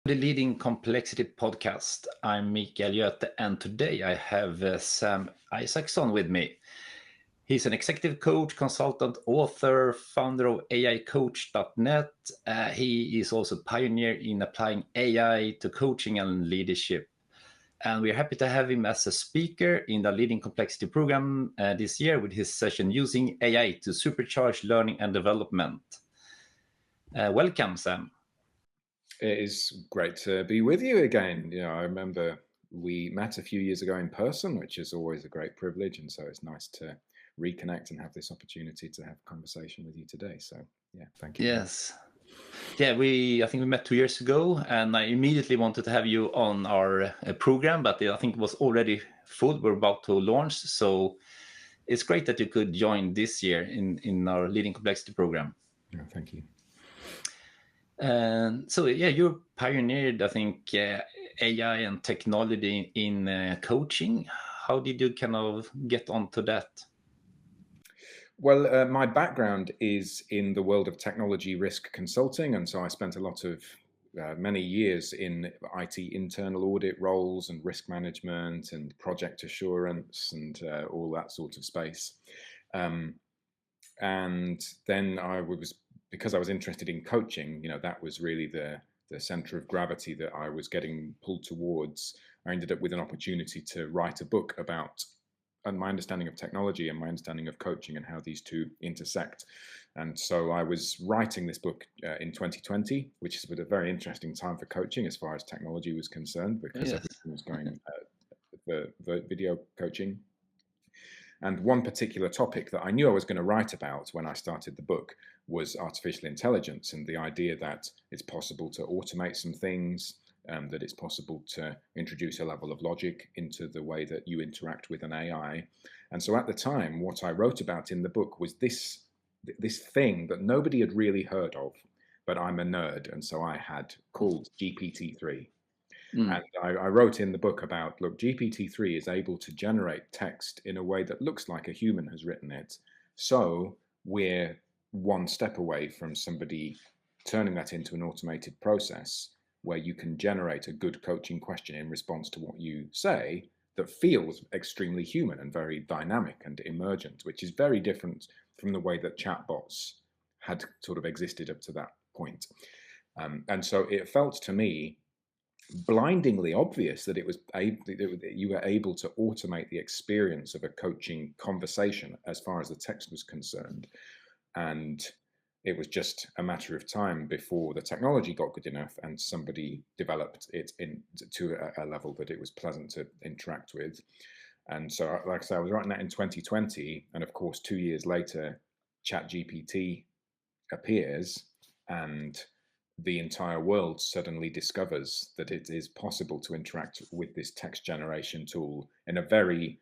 The Leading Complexity podcast. I'm Mikael Göthe, and today I have Sam Isaacson with me. He's an executive coach, consultant, author, founder of AIcoach.net. He is also a pioneer in applying AI to coaching and leadership. And we're happy to have him as a speaker in the Leading Complexity program this year with his session Using AI to Supercharge Learning and Development. Welcome, Sam. It is great to be with you again. I remember we met a few years ago in person, which is always a great privilege. And so it's nice to reconnect and have this opportunity to have a conversation with you today. So yeah, thank you. Yes. Yeah, I think we met 2 years ago, and I immediately wanted to have you on our program, but I think it was already full. We're about to launch. So it's great that you could join this year in our Leading Complexity program. Oh, thank you. And so, yeah, you pioneered, I think, AI and technology in coaching. How did you kind of get onto that? Well, my background is in the world of technology risk consulting. And so I spent a lot of many years in IT internal audit roles and risk management and project assurance and all that sort of space. And then because I was interested in coaching, that was really the center of gravity that I was getting pulled towards. I ended up with an opportunity to write a book about my understanding of technology and my understanding of coaching and how these two intersect. And so I was writing this book in 2020, which is a very interesting time for coaching as far as technology was concerned, because everything was going the video coaching. And one particular topic that I knew I was going to write about when I started the book was artificial intelligence and the idea that it's possible to automate some things, that it's possible to introduce a level of logic into the way that you interact with an AI. And so at the time, what I wrote about in the book was this thing that nobody had really heard of, but I'm a nerd, and so I had called GPT-3. And I wrote in the book about, look, GPT-3 is able to generate text in a way that looks like a human has written it. So we're one step away from somebody turning that into an automated process where you can generate a good coaching question in response to what you say that feels extremely human and very dynamic and emergent, which is very different from the way that chatbots had sort of existed up to that point. And so it felt to me blindingly obvious that you were able to automate the experience of a coaching conversation as far as the text was concerned. And it was just a matter of time before the technology got good enough and somebody developed it to a level that it was pleasant to interact with. And so, like I said, I was writing that in 2020. And of course, 2 years later, ChatGPT appears and the entire world suddenly discovers that it is possible to interact with this text generation tool in a very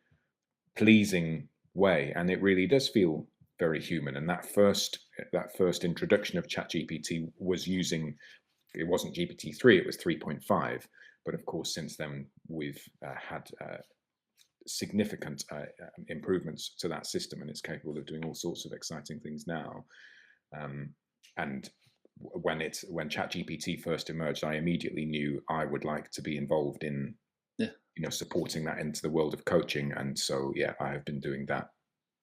pleasing way. And it really does feel very human. And that first introduction of ChatGPT it wasn't GPT-3, it was 3.5. But of course, since then, we've had significant improvements to that system, and it's capable of doing all sorts of exciting things now. And when ChatGPT first emerged, I immediately knew I would like to be involved in supporting that into the world of coaching. And so, yeah, I have been doing that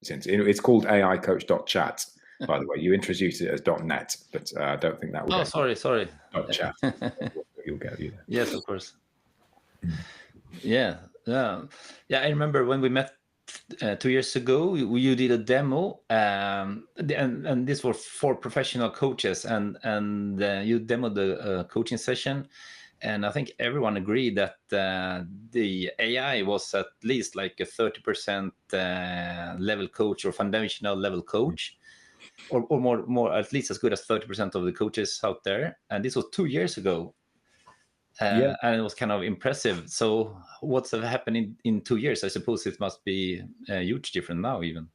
since. It's called AIcoach.chat, by the way. You introduced it as .net, but I don't think that will get... sorry. .chat. You'll get it. Yes, of course. Yeah. I remember when we met 2 years ago, you did a demo, and this was for professional coaches, and you demoed the coaching session, and I think everyone agreed that the AI was at least like a 30% level coach or foundational level coach, or more at least as good as 30% of the coaches out there. And this was 2 years ago. And it was kind of impressive. So what's happened in 2 years? I suppose it must be a huge difference now even.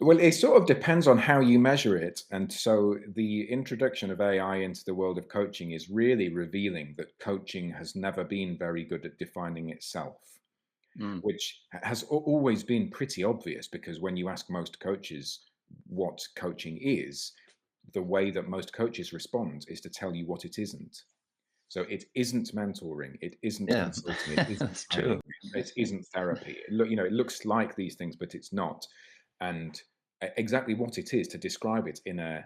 Well, it sort of depends on how you measure it. And so the introduction of AI into the world of coaching is really revealing that coaching has never been very good at defining itself, which has always been pretty obvious, because when you ask most coaches what coaching is, the way that most coaches respond is to tell you what it isn't. So it isn't mentoring, it isn't Yeah, consulting, it isn't that's training, true. it isn't therapy. It looks like these things, but it's not. And exactly what it is, to describe it in a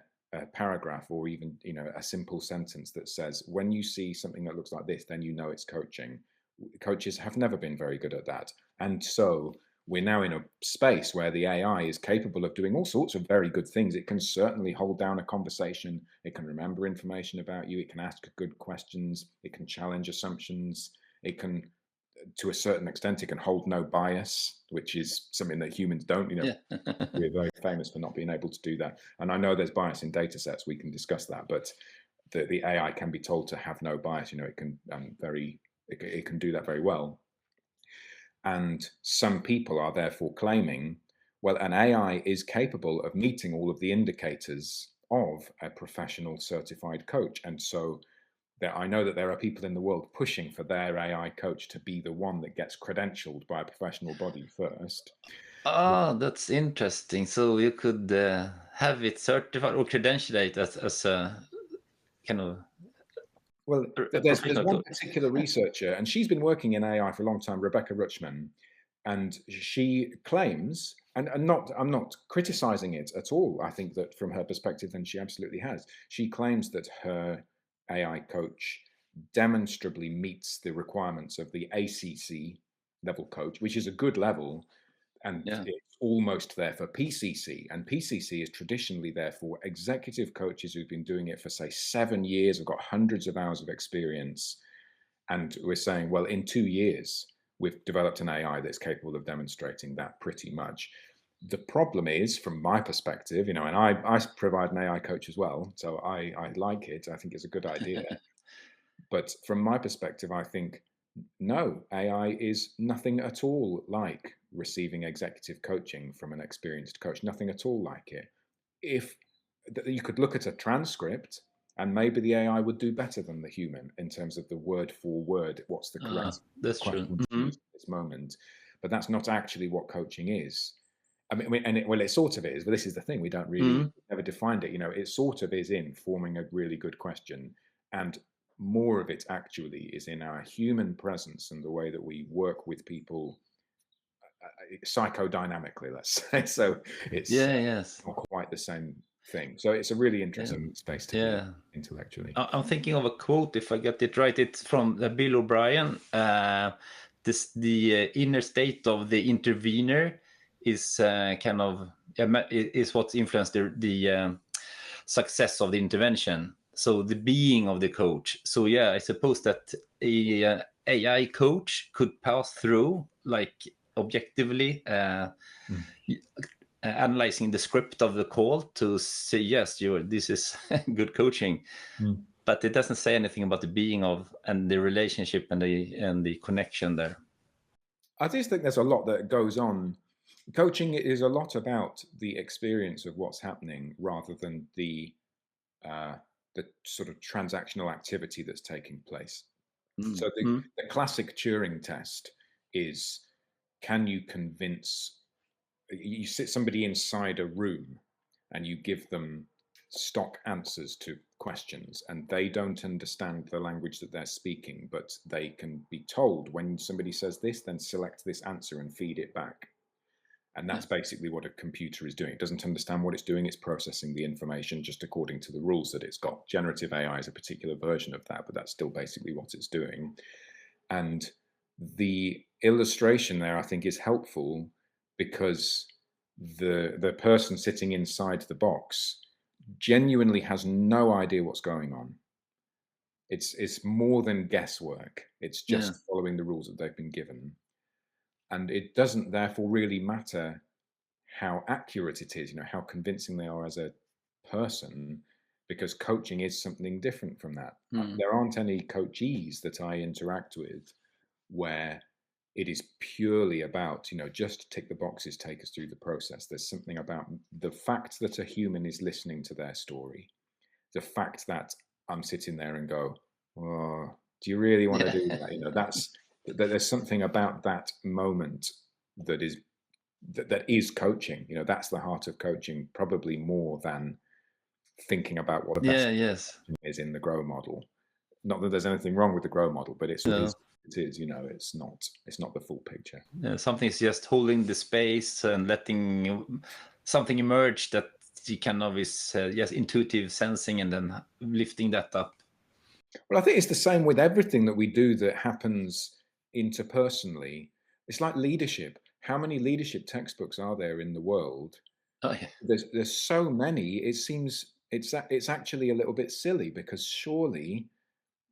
paragraph, or even a simple sentence that says, when you see something that looks like this, then you know it's coaching. Coaches have never been very good at that, and so we're now in a space where the AI is capable of doing all sorts of very good things. It can certainly hold down a conversation. It can remember information about you. It can ask good questions. It can challenge assumptions. It can, to a certain extent, it can hold no bias, which is something that humans don't. Yeah. We're very famous for not being able to do that. And I know there's bias in data sets. We can discuss that, but the AI can be told to have no bias. It can it can do that very well. And some people are therefore claiming, well, an AI is capable of meeting all of the indicators of a professional certified coach. And so I know that there are people in the world pushing for their AI coach to be the one that gets credentialed by a professional body first. Oh, that's interesting. So you could have it certified or credentialed as a kind of Well, a there's professional one coach. particular researcher, and she's been working in AI for a long time, Rebecca Rutschman, and she claims, and I'm not criticizing it at all. I think that from her perspective, then she absolutely has. She claims that her AI coach demonstrably meets the requirements of the ACC level coach, which is a good level, and Yeah. it's almost there for PCC. And PCC is traditionally there for executive coaches who've been doing it for, say, 7 years, have got hundreds of hours of experience. And we're saying, well, in 2 years, we've developed an AI that's capable of demonstrating that pretty much. The problem is, from my perspective, and I provide an AI coach as well, so I like it. I think it's a good idea. But from my perspective, I think no, AI is nothing at all like receiving executive coaching from an experienced coach, nothing at all like it. If you could look at a transcript, and maybe the AI would do better than the human in terms of the word for word, what's the correct That's true. question to use at this moment. But that's not actually what coaching is. It sort of is, but this is the thing, we don't really never defined it. It sort of is in forming a really good question, and more of it actually is in our human presence and the way that we work with people psychodynamically, let's say. So it's Yeah, yes. not quite the same thing. So it's a really Yeah. interesting space to be Yeah. intellectually. I'm thinking of a quote, if I get it right. It's from Bill O'Brien. The inner state of the intervener is kind of is what's influenced the success of the intervention. So the being of the coach. So yeah, I suppose that a AI coach could pass through, like, objectively analyzing the script of the call to say, yes, this is good coaching. But it doesn't say anything about the being of and the relationship and the connection there. I just think there's a lot that goes on. Coaching is a lot about the experience of what's happening rather than the sort of transactional activity that's taking place. So the classic Turing test is, can you convince, you sit somebody inside a room and you give them stock answers to questions, and they don't understand the language that they're speaking, but they can be told, when somebody says this, then select this answer and feed it back. And that's basically what a computer is doing. It doesn't understand what it's doing. It's processing the information just according to the rules that it's got. Generative AI is a particular version of that, but that's still basically what it's doing. And the illustration there, I think, is helpful because the person sitting inside the box genuinely has no idea what's going on. It's more than guesswork. It's just following the rules that they've been given. And it doesn't therefore really matter how accurate it is, how convincing they are as a person, because coaching is something different from that. There aren't any coachees that I interact with where it is purely about, just tick the boxes, take us through the process. There's something about the fact that a human is listening to their story, the fact that I'm sitting there and go, oh, do you really want to do that? There's something about that moment that is coaching. That's the heart of coaching, probably more than thinking about what the best Yes. is in the grow model. Not that there's anything wrong with the grow model, but it No. is, it is, you know, it's not the full picture. Something is just holding the space and letting something emerge that you kind of is just intuitive sensing and then lifting that up. Well, I think it's the same with everything that we do that happens interpersonally. It's like leadership. How many leadership textbooks are there in the world? Oh, yeah. There's so many. It seems it's actually a little bit silly, because surely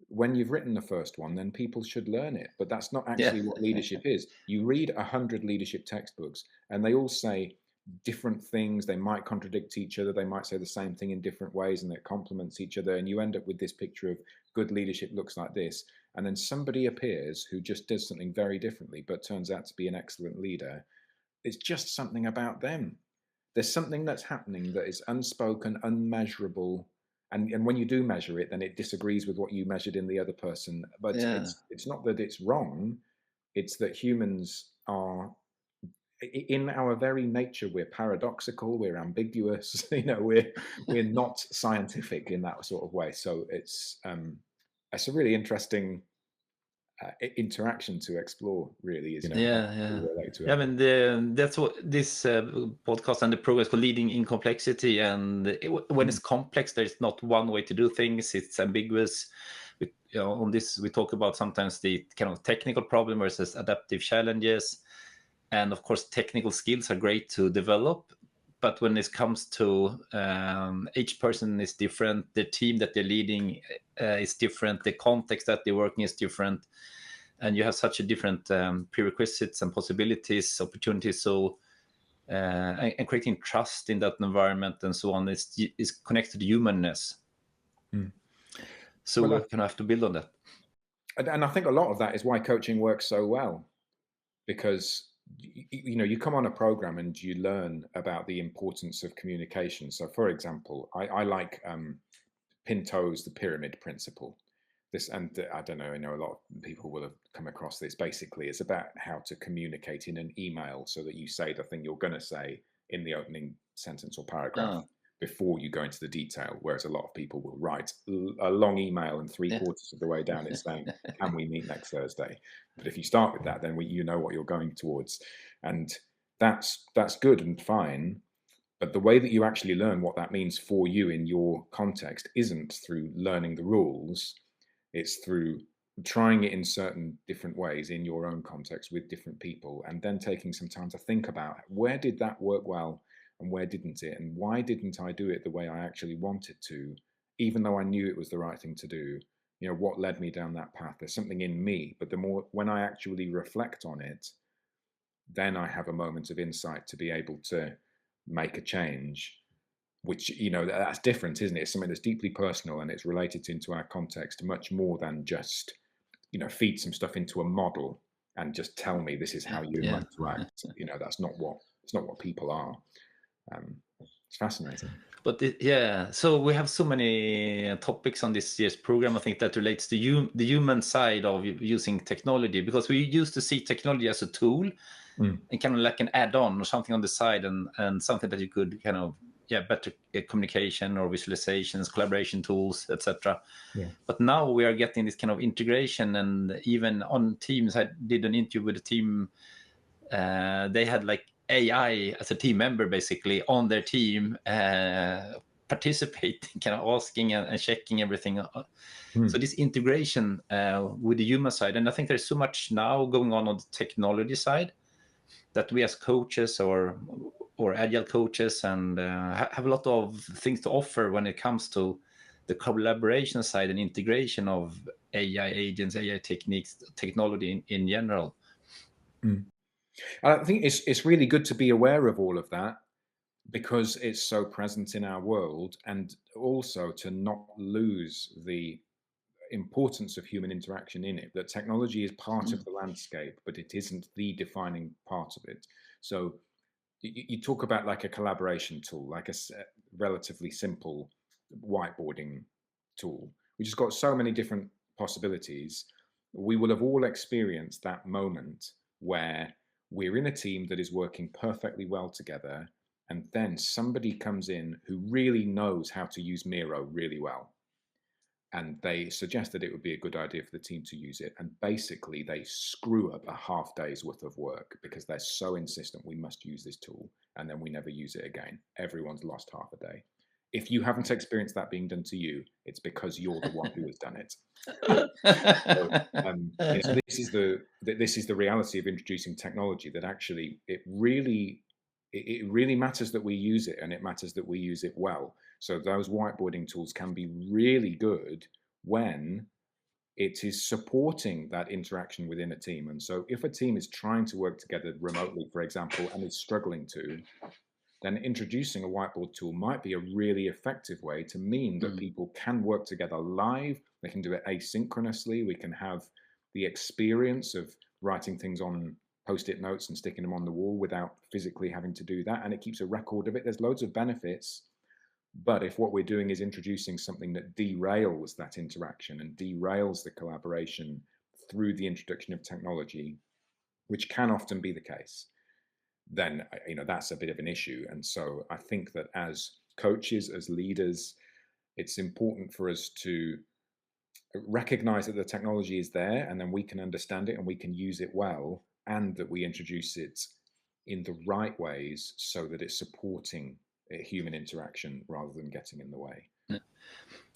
when you've written the first one, then people should learn it. But that's not Yeah. actually what leadership is. You read 100 leadership textbooks, and they all say different things. They might contradict each other. They might say the same thing in different ways, and it complements each other. And you end up with this picture of good leadership looks like this. And then somebody appears who just does something very differently, but turns out to be an excellent leader. It's just something about them. There's something that's happening that is unspoken, unmeasurable, and when you do measure it, then it disagrees with what you measured in the other person. But Yeah. it's not that it's wrong, it's that humans are, in our very nature, we're paradoxical, we're ambiguous, you know, we're not scientific in that sort of way. So it's a really interesting interaction to explore, really, is, you know, how Yeah, yeah. we relate to Yeah, I it. mean, that's what this podcast and the program is called, Leading in Complexity. And when it's complex, there's not one way to do things. It's ambiguous. On this, we talk about sometimes the kind of technical problem versus adaptive challenges. And of course, technical skills are great to develop. But when it comes to each person is different, the team that they're leading is different, the context that they're working is different, and you have such a different prerequisites and possibilities, opportunities. So and creating trust in that environment and so on is connected to humanness. Mm. So Well, we're gonna have to build on that. and I think a lot of that is why coaching works so well, because you know, you come on a program and you learn about the importance of communication. So, for example, I like Pinto's the pyramid principle. This, and I don't know, I know a lot of people will have come across this. Basically, it's about how to communicate in an email so that you say the thing you're going to say in the opening sentence or paragraph Oh, before you go into the detail. Whereas a lot of people will write a long email, and three yeah. quarters of the way down it's saying, "Can we meet next Thursday?" But if you start with that, then you know what you're going towards, and that's good and fine. But the way that you actually learn what that means for you in your context isn't through learning the rules. It's through trying it in certain different ways in your own context with different people, and then taking some time to think about, where did that work well and where didn't it? And why didn't I do it the way I actually wanted to, even though I knew it was the right thing to do? You know, what led me down that path? There's something in me, but the more, when I actually reflect on it, then I have a moment of insight to be able to make a change, which, you know, that's different, isn't it? It's something that's deeply personal, and it's related into our context much more than just, you know, feed some stuff into a model and just tell me this is how you're Yeah. going to act. You know, that's not what, it's not what people are. It's fascinating. But yeah, so we have so many topics on this year's program. I think that relates to the human side of using technology, because we used to see technology as a tool and kind of like an add-on or something on the side, and something that you could kind of, yeah, better communication or visualizations, collaboration tools, etc. Yeah. But now we are getting this kind of integration, and even on Teams, I did an interview with a team. They had like AI as a team member basically on their team, participating, kind of asking and checking everything. So this integration with the human side, and I think there's so much now going on the technology side that we as coaches or agile coaches and have a lot of things to offer when it comes to the collaboration side and integration of AI agents, AI techniques, technology in general. I think it's really good to be aware of all of that, because it's so present in our world, and also to not lose the importance of human interaction in it. That technology is part of the landscape, but it isn't the defining part of it. So you talk about like a collaboration tool, like a relatively simple whiteboarding tool, which has got so many different possibilities. We will have all experienced that moment where we're in a team that is working perfectly well together, and then somebody comes in who really knows how to use Miro really well. and they suggest that it would be a good idea for the team to use it. And basically, they screw up a half day's worth of work because they're so insistent we must use this tool, and then we never use it again. Everyone's lost half a day. If you haven't experienced that being done to you, it's because you're the one who has done it. So this is the reality of introducing technology, that actually it really matters that we use it, and it matters that we use it well. So those whiteboarding tools can be really good when it is supporting that interaction within a team. And so if a team is trying to work together remotely, for example, and is struggling to, then introducing a whiteboard tool might be a really effective way to mean that people can work together live. They can do it asynchronously. We can have the experience of writing things on post-it notes and sticking them on the wall without physically having to do that. And it keeps a record of it. There's loads of benefits. But if what we're doing is introducing something that derails that interaction and derails the collaboration through the introduction of technology, which can often be the case, then that's a bit of an issue. And so I think that as coaches, as leaders, it's important for us to recognize that the technology is there, and then we can understand it and we can use it well, and that we introduce it in the right ways so that it's supporting human interaction rather than getting in the way. I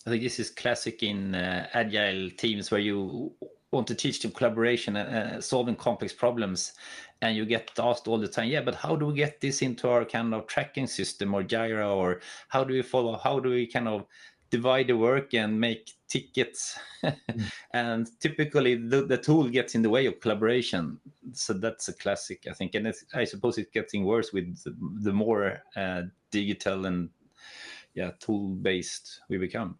think this is classic in agile teams, where you want to teach them collaboration and solving complex problems, and you get asked all the time, yeah, but how do we get this into our kind of tracking system or Jira, or how do we follow, how do we kind of divide the work and make tickets? And typically the tool gets in the way of collaboration. So that's a classic, I think, and I suppose it's getting worse with the more digital and tool based we become.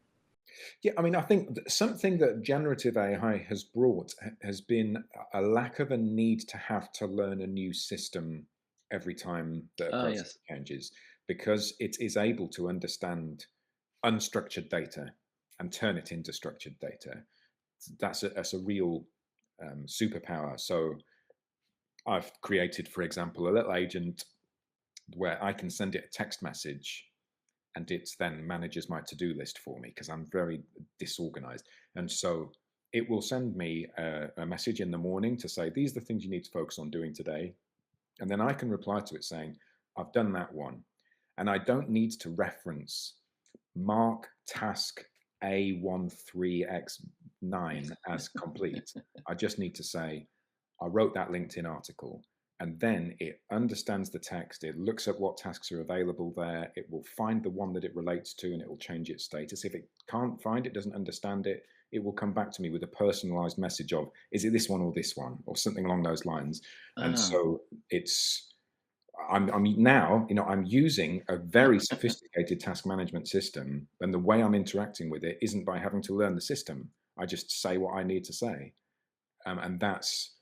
Yeah, I mean, I think something that generative AI has brought has been a lack of a need to have to learn a new system every time that a process changes, because it is able to understand unstructured data and turn it into structured data. That's a real superpower. So I've created, for example, a little agent where I can send it a text message, and it then manages my to-do list for me because I'm very disorganized. And so it will send me a message in the morning to say, these are the things you need to focus on doing today. And then I can reply to it saying, I've done that one. And I don't need to reference mark task A13X9 as complete. I just need to say, I wrote that LinkedIn article. And then it understands the text. It looks at what tasks are available there. It will find the one that it relates to, and it will change its status. If it can't find it, doesn't understand it, it will come back to me with a personalized message of, is it this one or this one, or something along those lines. And so I'm now, I'm using a very sophisticated task management system, and the way I'm interacting with it isn't by having to learn the system. I just say what I need to say. And that's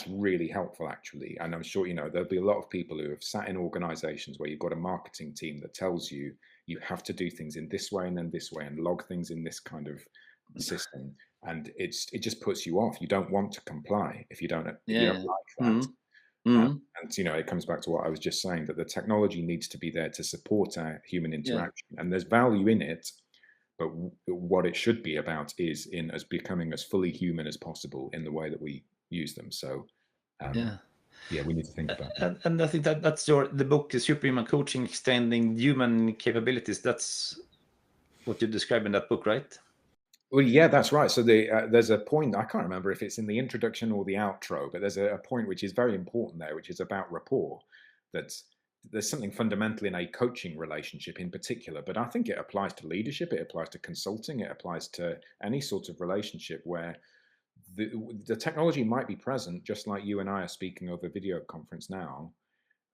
really helpful, actually. And I'm sure, there'll be a lot of people who have sat in organizations where you've got a marketing team that tells you you have to do things in this way and then this way and log things in this kind of system. And it just puts you off. You don't want to comply if you don't like that. And, it comes back to what I was just saying, that the technology needs to be there to support our human interaction. And there's value in it. But what it should be about is in as becoming as fully human as possible in the way that we use them. So we need to think about that. And I think that's the book, Superhuman Coaching, Extending Human Capabilities. That's what you describe in that book, right? Well, yeah, that's right. So there's a point, I can't remember if it's in the introduction or the outro, but there's a point which is very important there, which is about rapport. That there's something fundamental in a coaching relationship in particular, but I think it applies to leadership, it applies to consulting, it applies to any sort of relationship where the technology might be present, just like you and I are speaking over video conference now,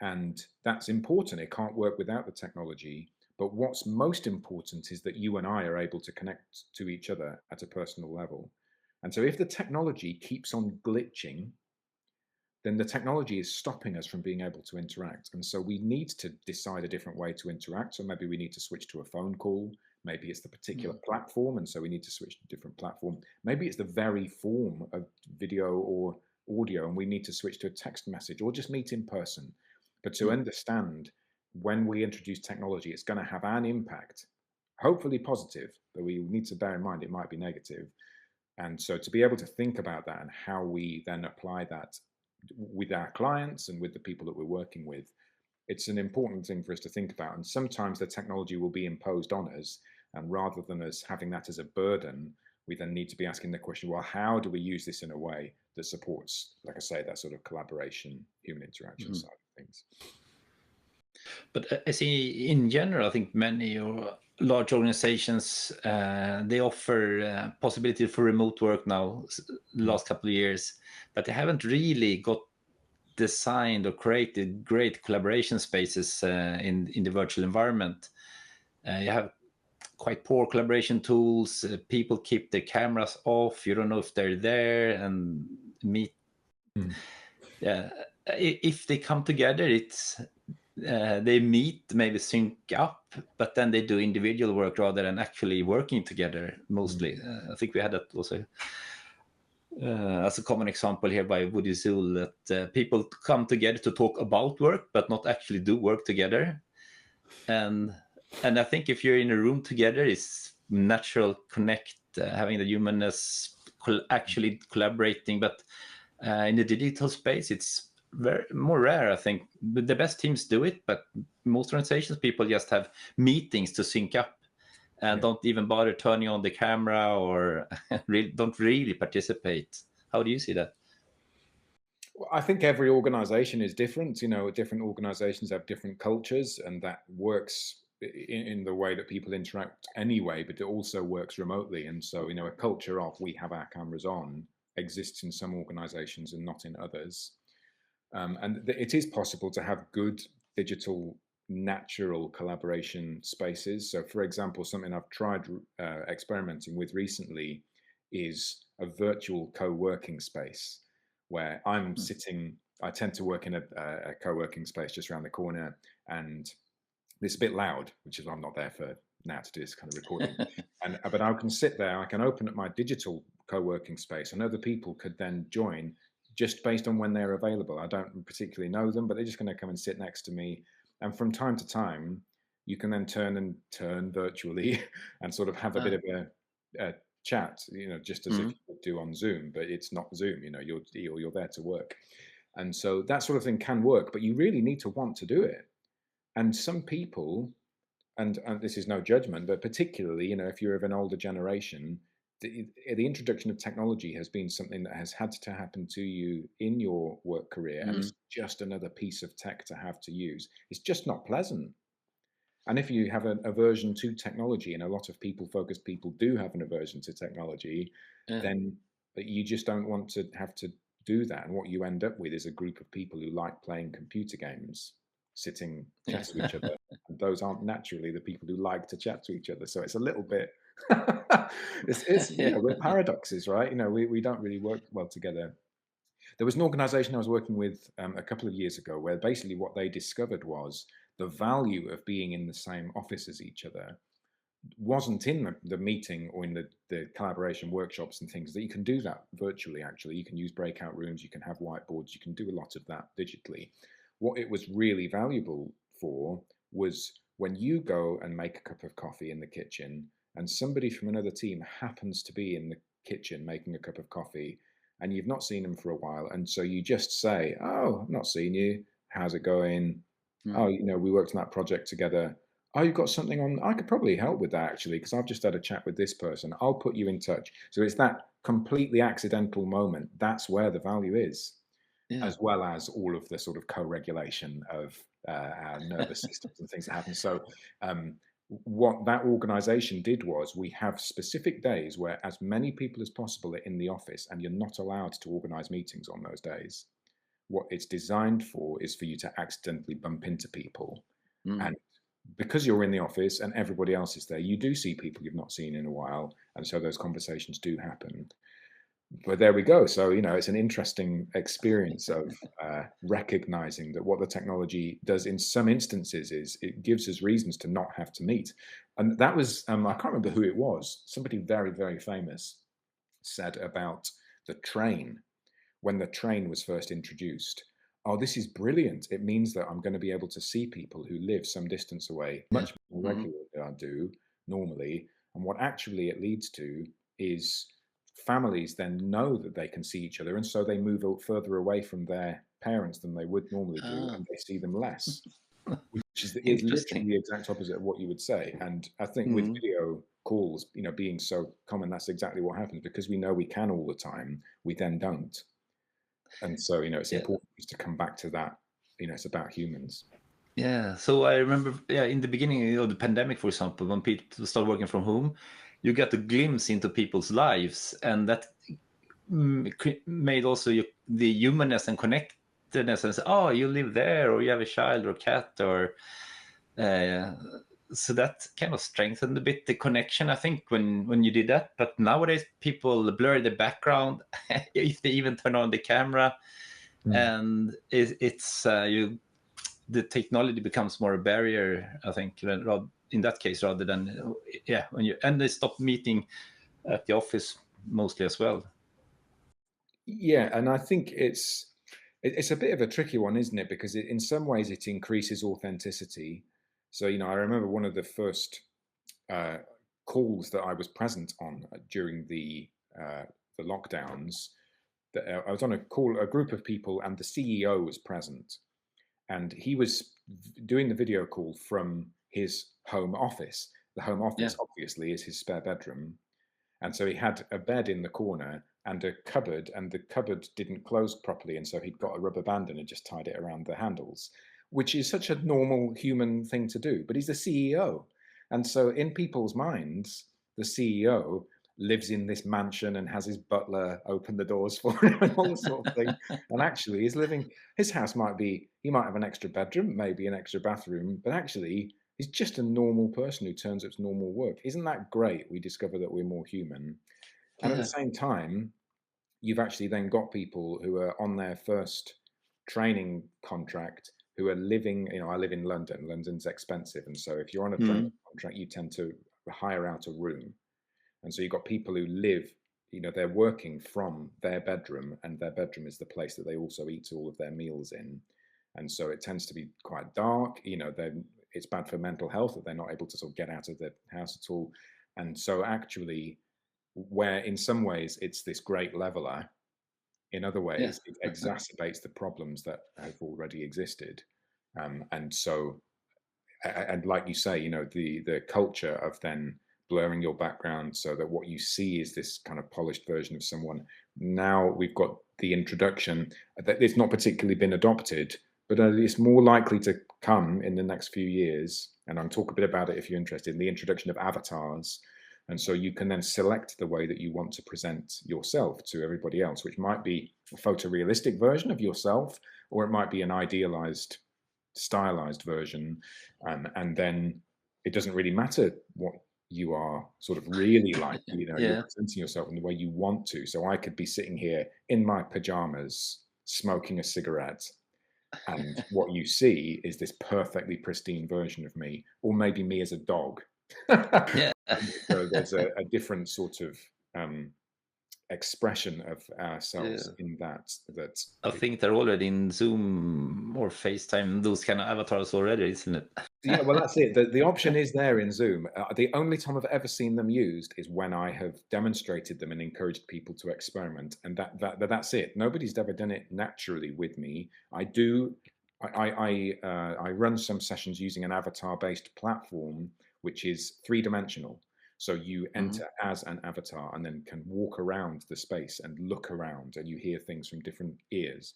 and that's important. It can't work without the technology. But what's most important is that you and I are able to connect to each other at a personal level. And so if the technology keeps on glitching, then the technology is stopping us from being able to interact. And so we need to decide a different way to interact. So maybe we need to switch to a phone call. Maybe it's the particular platform, and so we need to switch to a different platform. Maybe it's the very form of video or audio, and we need to switch to a text message or just meet in person. But to understand, when we introduce technology, it's going to have an impact hopefully positive, but we need to bear in mind it might be negative. And so to be able to think about that and how we then apply that with our clients and with the people that we're working with, it's an important thing for us to think about. And sometimes the technology will be imposed on us. And rather than us having that as a burden, we then need to be asking the question, well, how do we use this in a way that supports, like I say, that sort of collaboration, human interaction Mhm. side of things? But I see in general, I think many or large organizations they offer possibility for remote work now the Mm. last couple of years, but they haven't really got designed or created great collaboration spaces in the virtual environment. You have quite poor collaboration tools. People keep their cameras off. You don't know if they're there and meet. Mm. Yeah, if they come together, it's they meet, maybe sync up, but then they do individual work rather than actually working together mostly. Mm. I think we had that also as a common example here by Woody Zool, that people come together to talk about work, but not actually do work together. And I think if you're in a room together, it's natural connect, having the humanness, actually collaborating. But in the digital space, it's very more rare. I think the best teams do it, but most organizations, people just have meetings to sync up and Yeah. don't even bother turning on the camera or don't really participate. How do you see that? Well, I think every organization is different. You know, different organizations have different cultures, and that works in the way that people interact anyway, but it also works remotely. And so, you know, a culture of we have our cameras on exists in some organizations and not in others. And it is possible to have good digital natural collaboration spaces. So, for example, something I've tried experimenting with recently is a virtual co-working space where I'm sitting. I tend to work in a co-working space just around the corner, and it's a bit loud, which is why I'm not there for now to do this kind of recording. And but I can sit there. I can open up my digital co-working space, and other people could then join just based on when they're available. I don't particularly know them, but they're just going to come and sit next to me. And from time to time, you can then turn virtually and sort of have a bit of a chat, you know, just as if Mm. you would do on Zoom, but it's not Zoom. You know, you're there to work, and so that sort of thing can work. But you really need to want to do it. And some people, and this is no judgment, but particularly, you know, if you're of an older generation, the introduction of technology has been something that has had to happen to you in your work career, and Mm. it's just another piece of tech to have to use. It's just not pleasant. And if you have an aversion to technology, and a lot of people-focused people do have an aversion to technology, Yeah. then you just don't want to have to do that. And what you end up with is a group of people who like playing computer games, sitting Yeah. chat to each other. And those aren't naturally the people who like to chat to each other. So it's a little bit, it's you Yeah. know, we're paradoxes, right? You know, we don't really work well together. There was an organization I was working with a couple of years ago where basically what they discovered was the value of being in the same office as each other wasn't in the meeting or in the collaboration workshops and things. That you can do that virtually. Actually, you can use breakout rooms, you can have whiteboards, you can do a lot of that digitally. What it was really valuable for was when you go and make a cup of coffee in the kitchen and somebody from another team happens to be in the kitchen making a cup of coffee and you've not seen them for a while, and so you just say, oh, I've not seen you, how's it going? Oh, Mm. you know, we worked on that project together. Oh, you've got something on. I could probably help with that actually, because I've just had a chat with this person. I'll put you in touch. So it's that completely accidental moment. That's where the value is, Yeah. as well as all of the sort of co-regulation of our nervous systems and things that happen. So what that organization did was we have specific days where as many people as possible are in the office, and you're not allowed to organize meetings on those days. What it's designed for is for you to accidentally bump into people. Mm. And because you're in the office and everybody else is there, you do see people you've not seen in a while. And so those conversations do happen. But there we go. So, you know, it's an interesting experience of recognizing that what the technology does in some instances is it gives us reasons to not have to meet. And that was, I can't remember who it was, somebody very, very famous said about the train when the train was first introduced. Oh, this is brilliant. It means that I'm going to be able to see people who live some distance away Yeah. much more Mm. regularly than I do. normally. And what actually it leads to is families then know that they can see each other, and so they move further away from their parents than they would normally do, Ah, and they see them less, which is literally interesting. the exact opposite of what you would say. And I think with Mm. video calls, being so common, that's exactly what happens. Because we know we can all the time, we then don't. And so, it's Yeah. important to come back to that. It's about humans. Yeah. So I remember, yeah, in the beginning of the pandemic, for example, when people started working from home, you got a glimpse into people's lives, and that made also the humanness and connectedness. And say, oh, you live there, or you have a child or a cat, or uh, so that kind of strengthened a bit the connection, I think, when you did that. But nowadays, people blur the background if they even turn on the camera, Mm. and it's the technology becomes more a barrier, I think, in that case, rather than yeah, and they stop meeting at the office mostly as well. Yeah, and I think it's a bit of a tricky one, isn't it? Because in some ways it increases authenticity. So, I remember one of the first uh, calls that I was present on during the lockdowns. That I was on a group of people, and the CEO was present, and he was doing the video call from his home office. The home Yeah. office, obviously, is his spare bedroom, and so he had a bed in the corner and a cupboard, and the cupboard didn't close properly, and so he'd got a rubber band and had just tied it around the handles, which is such a normal human thing to do. But he's the CEO, and so in people's minds, the CEO lives in this mansion and has his butler open the doors for him and all this sort of thing. And actually, his house he might have an extra bedroom, maybe an extra bathroom, but actually, he's just a normal person who turns up to normal work. Isn't that great? We discover that we're more human. And at the Yeah. same time, you've actually then got people who are on their first training contract who are living, I live in London. London's expensive. And so if you're on a training Mm. contract, you tend to hire out a room. And so you've got people who live, they're working from their bedroom, and their bedroom is the place that they also eat all of their meals in. And so it tends to be quite dark. It's bad for mental health that they're not able to sort of get out of the house at all. And so actually, where in some ways it's this great leveler, in other Yeah. ways it exacerbates the problems that have already existed. And so, and like you say, the culture of then blurring your background so that what you see is this kind of polished version of someone. Now we've got the introduction that it's not particularly been adopted, but it's more likely to come in the next few years. And I'll talk a bit about it if you're interested in the introduction of avatars. And so you can then select the way that you want to present yourself to everybody else, which might be a photorealistic version of yourself, or it might be an idealized, stylized version. And then it doesn't really matter what you are sort of really like. You're Yeah. presenting yourself in the way you want to. So I could be sitting here in my pajamas, smoking a cigarette, and what you see is this perfectly pristine version of me, or maybe me as a dog. Yeah. So there's a different sort of expression of ourselves Yeah. in that. I think they're already in Zoom or FaceTime, those kind of avatars already, isn't it? Yeah, well, that's it. The option is there in Zoom. The only time I've ever seen them used is when I have demonstrated them and encouraged people to experiment, and that's it. Nobody's ever done it naturally with me. I do. I run some sessions using an avatar-based platform, which is three-dimensional. So you Mhm. enter as an avatar and then can walk around the space and look around, and you hear things from different ears.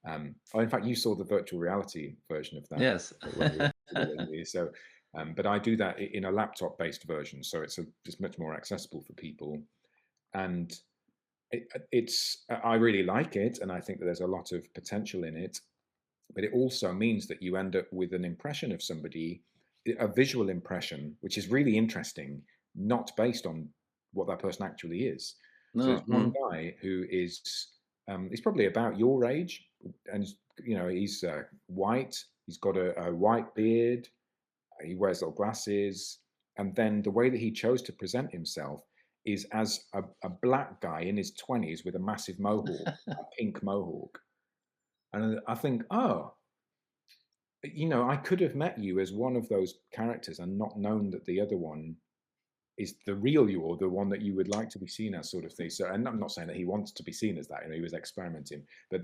In fact, you saw the virtual reality version of that Yes. when we were together, didn't we? So, but I do that in a laptop-based version, so it's much more accessible for people, and I really like it, and I think that there's a lot of potential in it. But it also means that you end up with an impression of somebody, a visual impression, which is really interesting, not based on what that person actually is. So No. there's one guy who he's probably about your age, and he's white. He's got a white beard. He wears little glasses, and then the way that he chose to present himself is as a black guy in his 20s with a massive mohawk, a pink mohawk. And I think, oh, I could have met you as one of those characters and not known that the other one is the real you, or the one that you would like to be seen as, sort of thing. So, and I'm not saying that he wants to be seen as that, you know, he was experimenting, but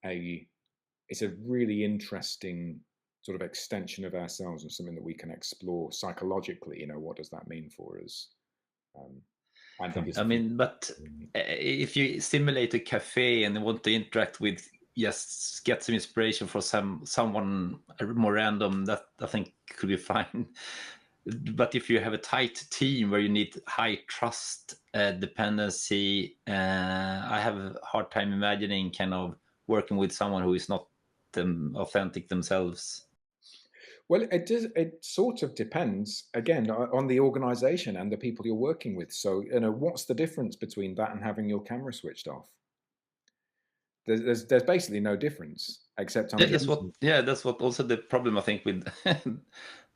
it's a really interesting sort of extension of ourselves, and something that we can explore psychologically. You know, what does that mean for us? And I mean, but if you simulate a cafe and want to interact with, just get some inspiration for someone more random, that I think could be fine. But if you have a tight team where you need high trust, dependency, I have a hard time imagining kind of working with someone who is not authentic themselves. Well, it does. It sort of depends again on the organization and the people you're working with. So, you know, what's the difference between that and having your camera switched off? There's basically no difference, except I'm That's what also the problem I think with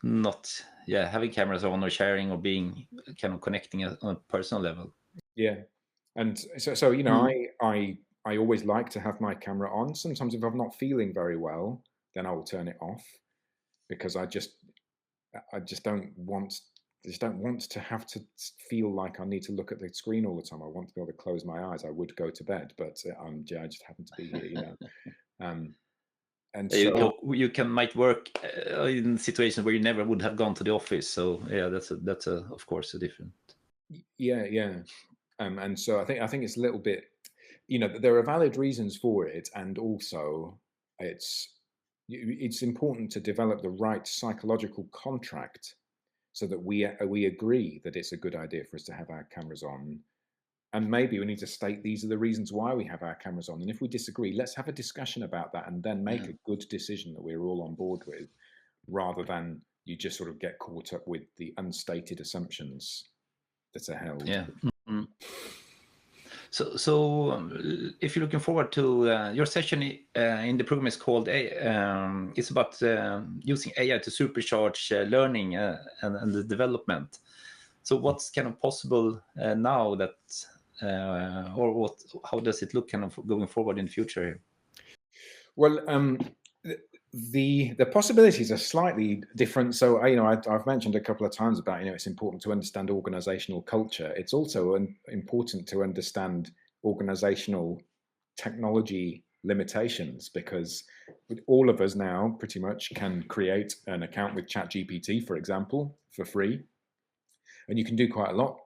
not having cameras on or sharing or being kind of connecting on a personal level. Yeah, and so you know, I always like to have my camera on. Sometimes if I'm not feeling very well, then I will turn it off, because I just don't want to have to feel like I need to look at the screen all the time. I want to be able to close my eyes. I would go to bed, but I just happen to be here, you know. And so you might work in situations where you never would have gone to the office. So yeah, that's of course a different. Yeah. And so I think it's a little bit, you know, there are valid reasons for it, and also it's important to develop the right psychological contract so that we agree that it's a good idea for us to have our cameras on. And maybe we need to state these are the reasons why we have our cameras on. And if we disagree, let's have a discussion about that and then make a good decision that we're all on board with, rather than you just sort of get caught up with the unstated assumptions that are held. Yeah. Mm-hmm. So if you're looking forward to your session in the program is called it's about using AI to supercharge learning and the development. So what's kind of possible now that or how does it look kind of going forward in the future here? Well, the possibilities are slightly different. So you know, I've mentioned a couple of times about, you know, it's important to understand organizational culture. It's also important to understand organizational technology limitations, because all of us now pretty much can create an account with ChatGPT, for example, for free, and you can do quite a lot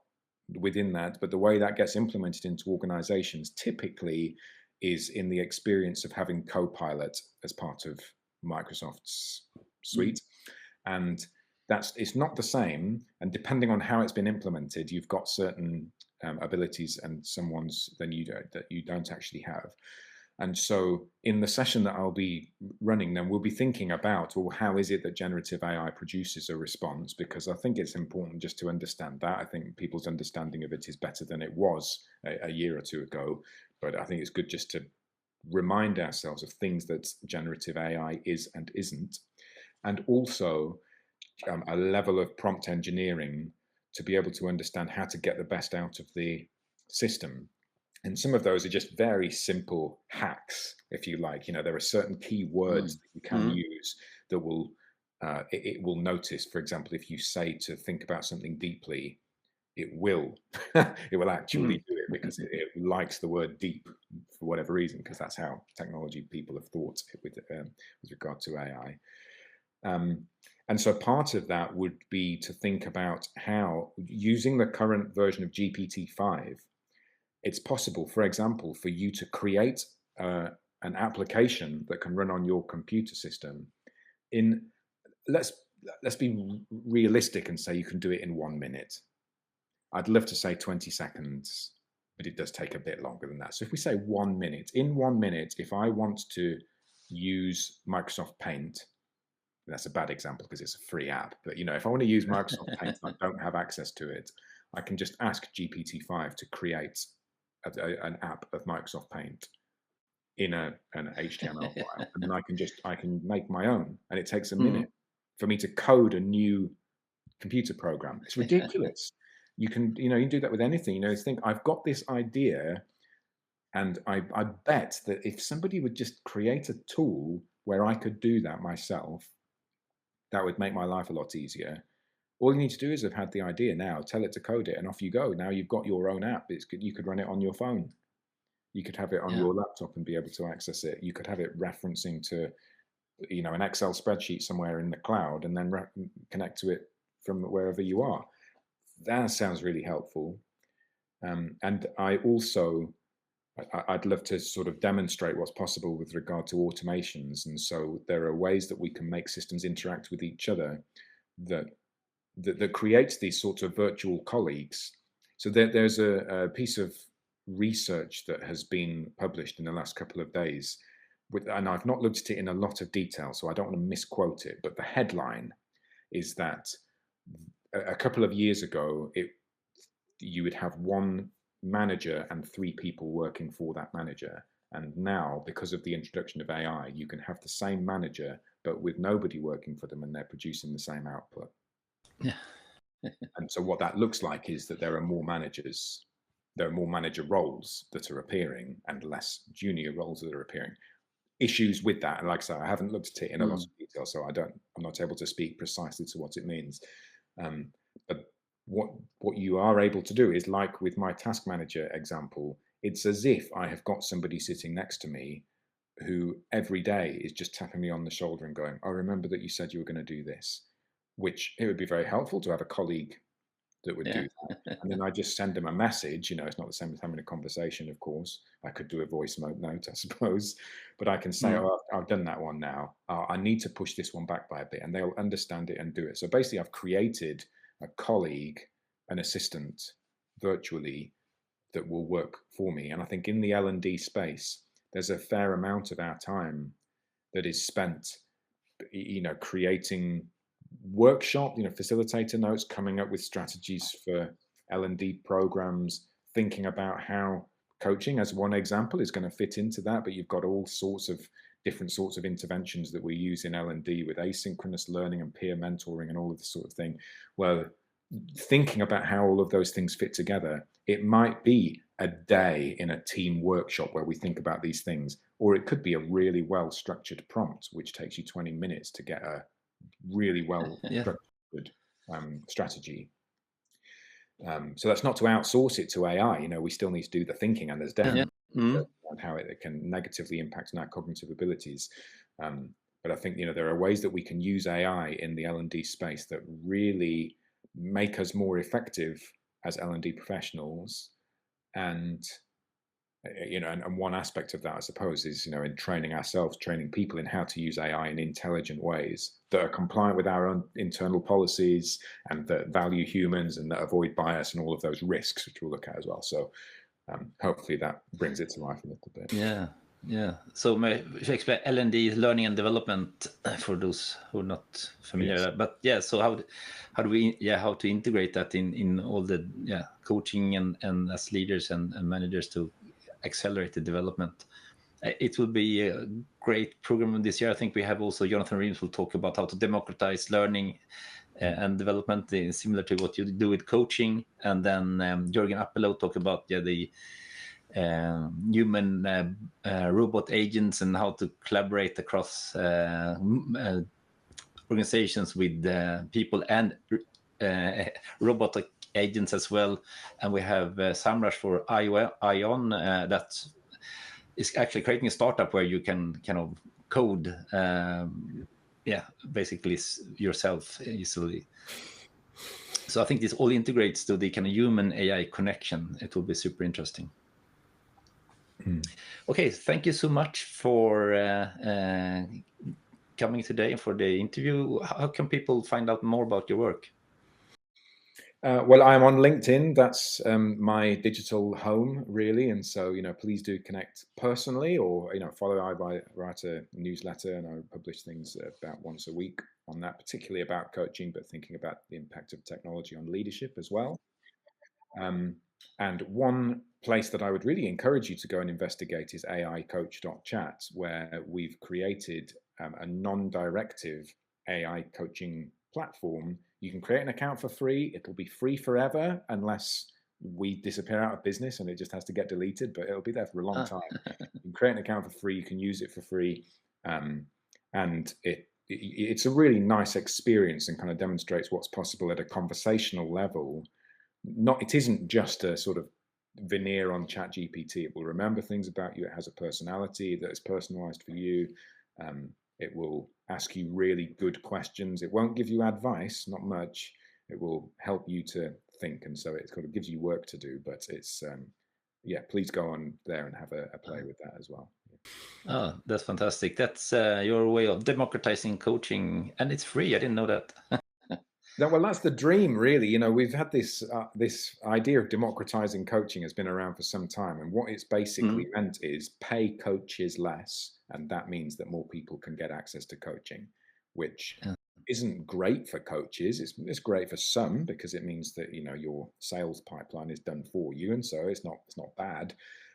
within that. But the way that gets implemented into organizations typically is in the experience of having Copilot as part of Microsoft's suite. And it's not the same. And depending on how it's been implemented, you've got certain abilities and some ones that you don't actually have. And so in the session that I'll be running, then we'll be thinking about, well, how is it that generative AI produces a response? Because I think it's important just to understand that. I think people's understanding of it is better than it was a year or two ago. But I think it's good just to remind ourselves of things that generative AI is and isn't. And also a level of prompt engineering to be able to understand how to get the best out of the system. And some of those are just very simple hacks, if you like. You know, there are certain key words that you can use that will it will notice. For example, if you say to think about something deeply, it will actually do it, because it likes the word deep for whatever reason, because that's how technology people have thought with regard to AI. And so part of that would be to think about how, using the current version of GPT-5, it's possible, for example, for you to create an application that can run on your computer system in, let's be realistic and say you can do it in 1 minute. I'd love to say 20 seconds, but it does take a bit longer than that. So if we say 1 minute, in 1 minute, if I want to use Microsoft Paint, that's a bad example because it's a free app, but you know, if I want to use Microsoft Paint and I don't have access to it, I can just ask GPT-5 to create an app of Microsoft Paint in an HTML file, and then I can make my own, and it takes a minute for me to code a new computer program. It's ridiculous. You can do that with anything. You know, think I've got this idea, and I bet that if somebody would just create a tool where I could do that myself, that would make my life a lot easier. All you need to do is have had the idea now, tell it to code it, and off you go. Now you've got your own app. You could run it on your phone. You could have it on Yeah. your laptop and be able to access it. You could have it referencing to, an Excel spreadsheet somewhere in the cloud, and then connect to it from wherever you are. That sounds really helpful. And I'd love to sort of demonstrate what's possible with regard to automations. And so there are ways that we can make systems interact with each other that creates these sorts of virtual colleagues. So there's a piece of research that has been published in the last couple of days, and I've not looked at it in a lot of detail, so I don't want to misquote it, but the headline is that a couple of years ago, you would have one manager and 3 people working for that manager. And now, because of the introduction of AI, you can have the same manager, but with nobody working for them, and they're producing the same output. Yeah. And so what that looks like is that there are more managers, there are more manager roles that are appearing and less junior roles that are appearing. Issues with that, and like I said, I haven't looked at it in a lot of detail, so I'm not able to speak precisely to what it means. But what you are able to do is, like with my task manager example, it's as if I have got somebody sitting next to me who every day is just tapping me on the shoulder and going, "I remember that you said you were going to do this," which it would be very helpful to have a colleague that would do that. And then I just send them a message. It's not the same as having a conversation, of course. I could do a voice note, I suppose, but I can say, "Oh, I've done that one now. I need to push this one back by a bit," and they'll understand it and do it. So basically, I've created a colleague, an assistant, virtually, that will work for me. And I think in the L&D space, there's a fair amount of our time that is spent, creating workshop, facilitator notes, coming up with strategies for L&D programs, thinking about how coaching, as one example, is going to fit into that. But you've got all sorts of different sorts of interventions that we use in L&D with asynchronous learning and peer mentoring and all of this sort of thing. Well, thinking about how all of those things fit together, it might be a day in a team workshop where we think about these things, or it could be a really well structured prompt which takes you 20 minutes to get a really well structured strategy. So that's not to outsource it to AI. We still need to do the thinking, and there's definitely and how it can negatively impact on our cognitive abilities. But I think there are ways that we can use AI in the L&D space that really make us more effective as L&D professionals. And and one aspect of that, I suppose, is in training ourselves, training people in how to use AI in intelligent ways that are compliant with our own internal policies and that value humans and that avoid bias and all of those risks, which we'll look at as well. So hopefully that brings it to life a little bit. Yeah. So Shakespeare, L&D is learning and development for those who are not familiar. Yes. But yeah, so how to integrate that in all the coaching and as leaders and managers to accelerate the development. It will be a great program this year. I think we have also Jonathan Reams will talk about how to democratize learning and development, similar to what you do with coaching. And then Jürgen Appelo talk about the human robot agents and how to collaborate across organizations with people and robotic agents as well. And we have Samrush for Ion that is actually creating a startup where you can kind of code basically yourself easily. So I think this all integrates to the kind of human AI connection. It will be super interesting. Okay, thank you so much for coming today for the interview. How can people find out more about your work? Well, I'm on LinkedIn. That's my digital home, really. And so, please do connect personally, or follow. I write a newsletter, and I publish things about once a week on that, particularly about coaching, but thinking about the impact of technology on leadership as well. And one place that I would really encourage you to go and investigate is aicoach.chat, where we've created a non-directive AI coaching platform. You can create an account for free. It'll be free forever unless we disappear out of business and it just has to get deleted, but it'll be there for a long time. You can create an account for free. You can use it for free. And it it's a really nice experience and kind of demonstrates what's possible at a conversational level. It isn't just a sort of veneer on ChatGPT. It will remember things about you. It has a personality that is personalized for you. It will ask you really good questions. It won't give you advice, not much. It will help you to think, and so it kind of gives you work to do. But it's yeah, please go on there and have a play with that as well. Oh, that's fantastic. That's your way of democratizing coaching, and it's free. I didn't know that. Well, that's the dream, really. You know, we've had this this idea of democratizing coaching has been around for some time, and what it's basically meant is pay coaches less, and that means that more people can get access to coaching, which isn't great for coaches. It's great for some because it means that, you know, your sales pipeline is done for you, and so it's not bad,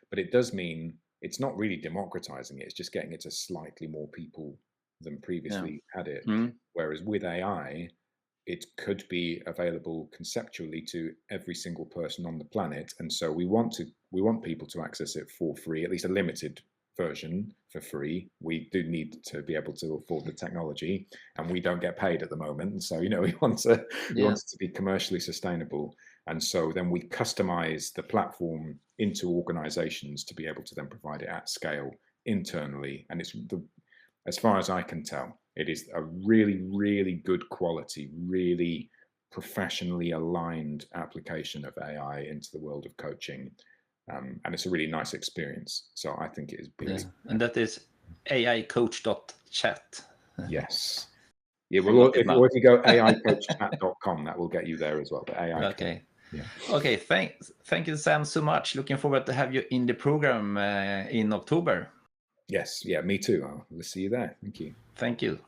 but it does mean it's not really democratizing it. It's just getting it to slightly more people than previously had it. Whereas with AI, it could be available conceptually to every single person on the planet, and so we want people to access it for free, at least a limited version for free. We do need to be able to afford the technology, and we don't get paid at the moment, and so, you know, we want it to be commercially sustainable, and so then we customize the platform into organizations to be able to then provide it at scale internally. And it's as far as I can tell, it is a really, really good quality, really professionally aligned application of AI into the world of coaching. And it's a really nice experience. So I think it is big. And that is aicoach.chat. Yes. Yeah, well, if you go aicoachchat.com, that will get you there as well. But AI. Okay. Yeah. Okay. Thank you, Sam, so much. Looking forward to have you in the program in October. Yes. Yeah, me too. We'll see you there. Thank you. Thank you.